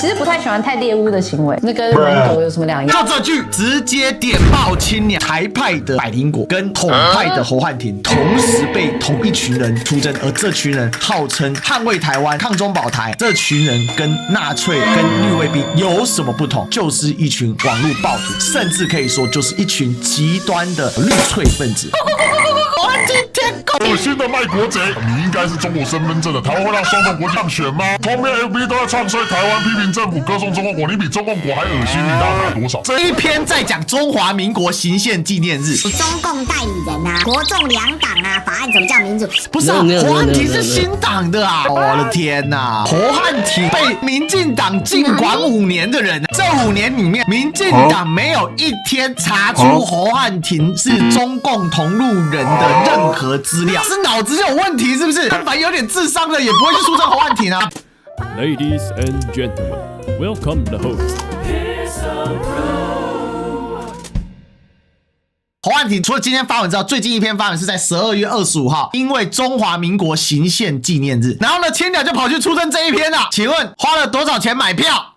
其实不太喜欢太猎巫的行为，那跟人狗有什么两样？就这句直接点爆青鸟，台派的百灵果跟统派的侯汉廷同时被同一群人出征，而这群人号称捍卫台湾、抗中保台，这群人跟纳粹、跟绿卫兵有什么不同？就是一群网络暴徒，甚至可以说就是一群极端的绿粹分子。我今天恶心的卖国贼！你应该是中国身份证的，台湾会让双重国籍当选吗？封面 FB 都在唱衰台湾，批评政府，歌颂中共国，你比中共国还恶心，你大概多少？这一篇在讲中华民国行宪纪念日，中共代理人啊，国众两党啊，法案怎么叫民主？不是啊，侯汉廷是新党的啊！我的天哪，侯汉廷被民进党禁管5年的人，这5年里面，民进党没有一天查出侯汉廷是中共同路人的任何资料，是脑子有问题是不是？但凡有点智商的也不会去出征侯汉廷啊。Ladies and gentlemen, welcome the host. 侯汉廷除了今天发文之后，最近一篇发文是在12月25号，因为中华民国行宪纪念日，然后呢，千鸟就跑去出征这一篇了。请问花了多少钱买票？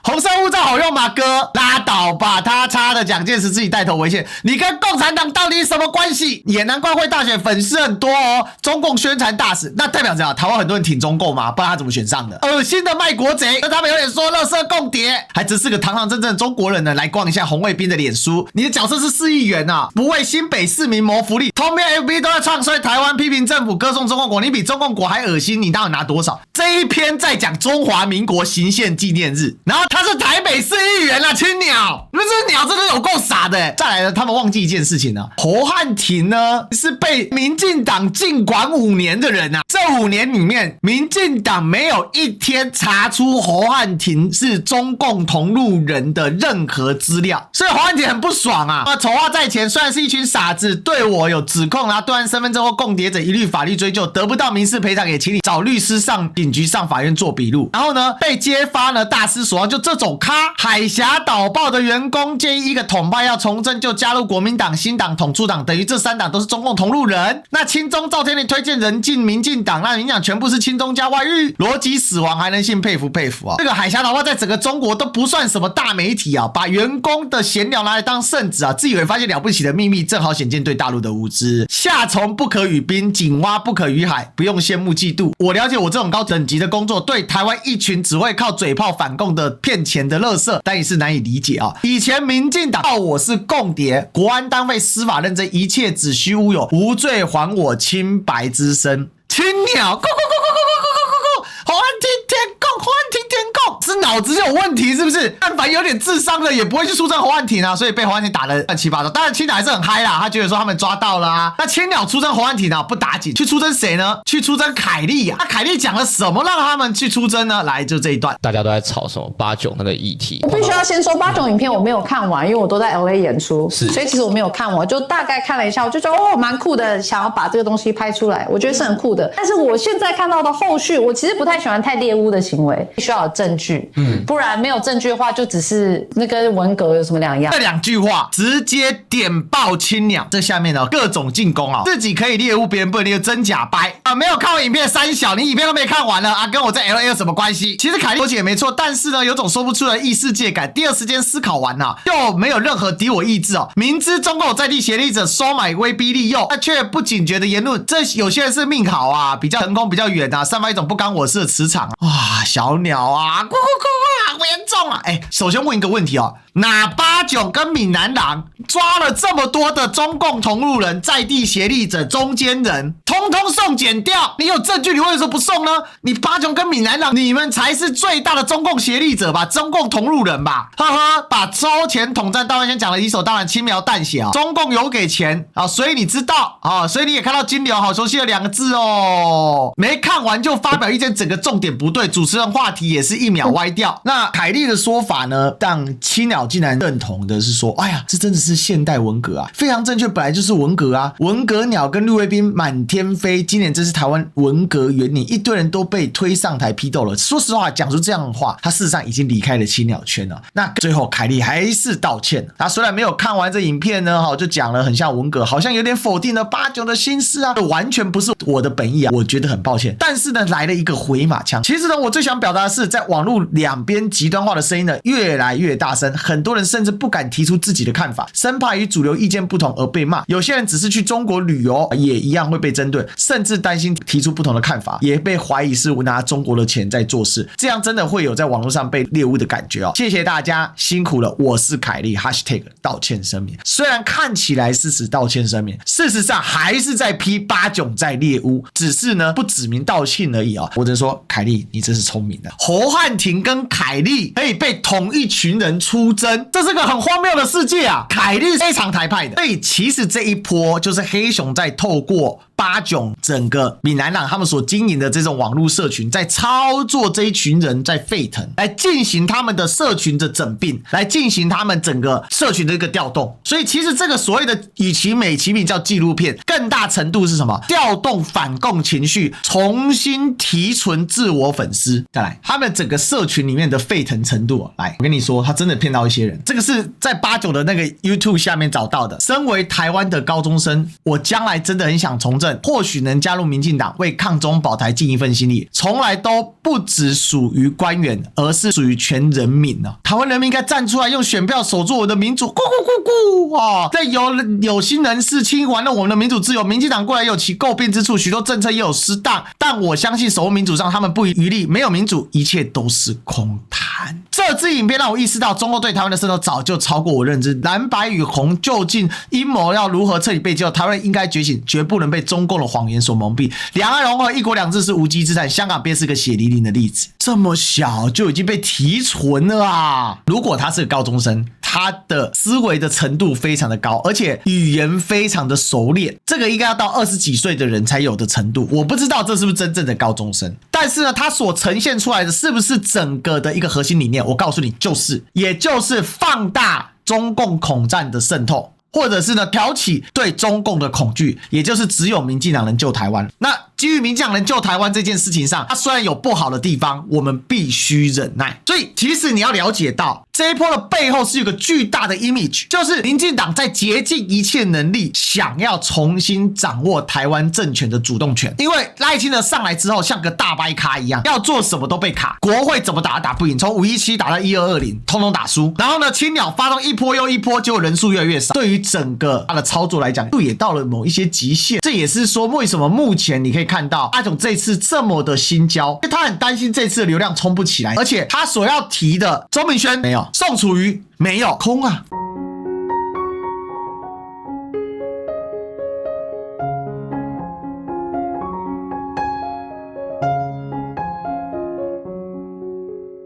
红色护照好用吗？哥，拉倒吧！他插的蒋介石自己带头违宪，你跟共产党到底什么关系？也难怪会大选粉丝很多哦。中共宣传大使，那代表着台湾很多人挺中共嘛，不然他怎么选上的？恶心的卖国贼，那他们有点说垃圾共谍，还只是个堂堂正正的中国人呢。来逛一下红卫兵的脸书，你的角色是市议员啊，不为新北市民谋福利，通篇 FB 都在唱衰台湾，批评政府，歌颂中共国，你比中共国还恶心，你到底拿多少？这一篇在讲中华民国行宪纪念日，然后他是台北市议员啦，青鸟，你们这鸟真的有够傻的。再来呢，他们忘记一件事情呢，侯汉廷呢是被民进党禁管5年的人啊，这5年里面，民进党没有一天查出侯汉廷是中共同路人的任何资料，所以侯汉廷很不爽啊。丑话在前，虽然是一群傻子，对我有指控啊，对岸身份证或共谍者一律法律追究，得不到民事赔偿也请你找律师上警局上法院做笔录。然后呢，被揭发呢大失所望，就这种咖。海峡导报的员工建议一个统派要从政就加入国民党、新党、统促党，等于这3党都是中共同路人。那亲中赵天麟推荐人进民进党，那民进党全部是亲中加外遇，逻辑死亡还能信，佩服佩服啊！这个海峡导报在整个中国都不算什么大媒体啊，把员工的闲聊拿来当圣旨啊，自以为发现了不起的秘密，正好显见对大陆的无知。夏虫不可语冰，井蛙不可语海，不用羡慕嫉妒。我了解我这种高等级的工作，对台湾一群只会靠嘴炮反共的骗钱的垃圾，但也是难以理解啊！以前民进党我是共谍，国安单位司法认证，一切子虚乌有，无罪还我清白之身。青鸟，go go go go go go go go go， 侯汉廷天共，侯汉廷天共，是脑子有问题是不是？但凡有点智商的也不会去出征侯汉廷啊，所以被侯汉廷打得乱七八糟。当然青鸟还是很嗨啦，他觉得说他们抓到了啊。那青鸟出征侯汉廷啊，不打紧，去出征谁呢？去出征凯莉啊。那凯莉讲了什么让他们去出征呢？来，就这一段，大家都在吵什么89那个议题。我必须要先说89影片我没有看完，因为我都在 LA 演出，所以其实我没有看完，就大概看了一下，我就觉得哦蛮酷的，想要把这个东西拍出来，我觉得是很酷的。但是我现在看到的后续，我其实不太喜欢太猎巫的行为，必须要有证据，不然没有证据的话，就只是那跟文革有什么两样？这2句话直接点爆青鸟，这下面呢各种进攻啊，自己可以猎巫，别人不能猎巫，真假掰啊！没有看完影片的三小，你影片都没看完了啊，跟我在 LA 有什么关系？其实凯莉逻辑也没错，但是呢，有种说不出来的异世界感。第二时间思考完啊，又没有任何敌我意志哦。明知中共有在地协力者收买、威逼利诱，但却不警觉的言论，这有些人是命好啊，比较成功、比较远啊，散发一种不干我事的磁场啊。哇，小鸟啊，咕咕咕咕，好严重啊！哎，首先问一个问题哦。哪89跟闽南郎抓了这么多的中共同路人、在地协力者、中间人，通通送检调？你有证据，你为什么不送呢？你89跟闽南郎，你们才是最大的中共协力者吧？中共同路人吧？呵呵，把收钱统战大外宣讲了理所当然、轻描淡写啊！中共有给钱啊，所以你知道啊，所以你也看到金流好熟悉的2个字哦。没看完就发表意见，整个重点不对，主持人话题也是1秒歪掉。那凯莉莉的说法呢，让青鸟竟然认同的是说，哎呀，这真的是现代文革啊，非常正确，本来就是文革啊，文革鸟跟绿卫兵满天飞，今年真是台湾文革元年，一堆人都被推上台批斗了。说实话，讲出这样的话，他事实上已经离开了青鸟圈了。那最后凯莉还是道歉了，他虽然没有看完这影片呢，就讲了很像文革，好像有点否定了八九的心思啊，完全不是我的本意啊，我觉得很抱歉。但是呢，来了一个回马枪。其实呢，我最想表达的是，在网络两边极端化的声音呢越来越大声，很多人甚至不敢提出自己的看法，生怕与主流意见不同而被骂。有些人只是去中国旅游，也一样会被针对，甚至担心提出不同的看法，也被怀疑是拿中国的钱在做事。这样真的会有在网络上被猎物的感觉哦。谢谢大家辛苦了，我是凯莉 #道歉声明。虽然看起来是指道歉声明，事实上还是在批八炯在猎物，只是呢不指名道姓而已哦。我只能说凯莉你真是聪明的，侯汉廷跟凯莉可以被同一群人出征，这是个很荒谬的世界啊！凯莉非常台派的，所以其实这一波就是黑熊在透过八炯整个闽南党他们所经营的这种网络社群，在操作这一群人在沸腾，来进行他们的社群的整并，来进行他们整个社群的一个调动。所以其实这个所谓的与其美其名叫纪录片，更大程度是什么？调动反共情绪，重新提存自我粉丝。再来，他们整个社群里面的沸腾程度，来，我跟你说，他真的骗到一些人。这个是在八炯的那个 YouTube 下面找到的。身为台湾的高中生，我将来真的很想从政，或许能加入民进党，为抗中保台尽一份心力。从来都不只属于官员，而是属于全人民啊！台湾人民应该站出来，用选票守住我的民主。咕咕咕咕啊！在有心人士轻易玩弄我们的民主自由，民进党过来有其诟病之处，许多政策也有失当，但我相信守护民主上他们不遗余力。没有民主，一切都是空谈。这支影片让我意识到，中共对台湾的渗透早就超过我认知。蓝白与红究竟阴谋要如何彻底被救？台湾应该觉醒，绝不能被中共的谎言所蒙蔽。两岸融合，一国两制是无稽之谈。香港便是个血淋淋的例子。这么小就已经被提存了啊！如果他是个高中生，他的思维的程度非常的高，而且语言非常的熟练，这个应该要到20几岁的人才有的程度。我不知道这是不是真正的高中生，但是呢，他所呈现出来的是不是整个的一个核心理念？我告诉你，就是，也就是放大中共恐战的渗透，或者是呢挑起对中共的恐惧，也就是只有民进党能救台湾。那基于民进党能救台湾这件事情上，它虽然有不好的地方，我们必须忍耐。所以其实你要了解到，这一波的背后是有个巨大的 image， 就是民进党在竭尽一切能力想要重新掌握台湾政权的主动权。因为赖清德上来之后像个大掰咖一样，要做什么都被卡，国会怎么打不赢，从517打到1220，通通打输。然后呢，青鸟发动一波又一波，结果人数越来越少。对于整个他的操作来讲，也到了某一些极限。这也是说为什么目前你可以看到阿炯这次这么的心焦，因为他很担心这次的流量冲不起来，而且他所要提的周明轩没有，宋楚瑜没有，空啊。